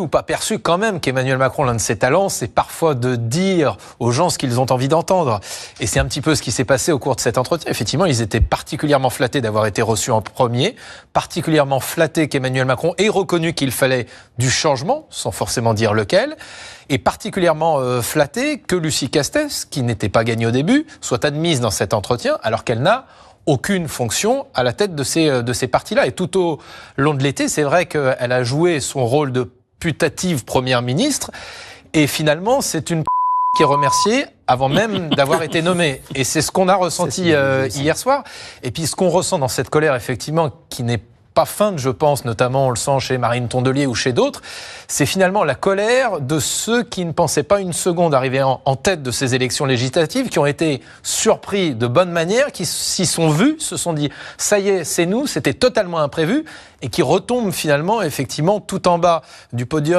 ou pas perçu quand même qu'Emmanuel Macron, l'un de ses talents, c'est parfois de dire aux gens ce qu'ils ont envie d'entendre. Et c'est un petit peu ce qui s'est passé au cours de cet entretien. Effectivement, ils étaient particulièrement flattés d'avoir été reçus en premier, particulièrement flattés qu'Emmanuel Macron ait reconnu qu'il fallait du changement, sans forcément dire lequel, et particulièrement flattés que Lucie Castès, qui n'était pas gagnée au début, soit admise dans cet entretien, alors qu'elle n'a aucune fonction à la tête de ces partis-là. Et tout au long de l'été, c'est vrai qu'elle a joué son rôle de putative première ministre, et finalement c'est une qui est remerciée avant même d'avoir été nommée. Et c'est ce qu'on a ressenti hier soir. Et puis ce qu'on ressent dans cette colère, effectivement, qui n'est pas feinte, je pense, notamment on le sent chez Marine Tondelier ou chez d'autres, c'est finalement la colère de ceux qui ne pensaient pas une seconde arriver en tête de ces élections législatives, qui ont été surpris de bonne manière, qui s'y sont vus, se sont dit « ça y est, c'est nous », c'était totalement imprévu, et qui retombent finalement, effectivement, tout en bas du podium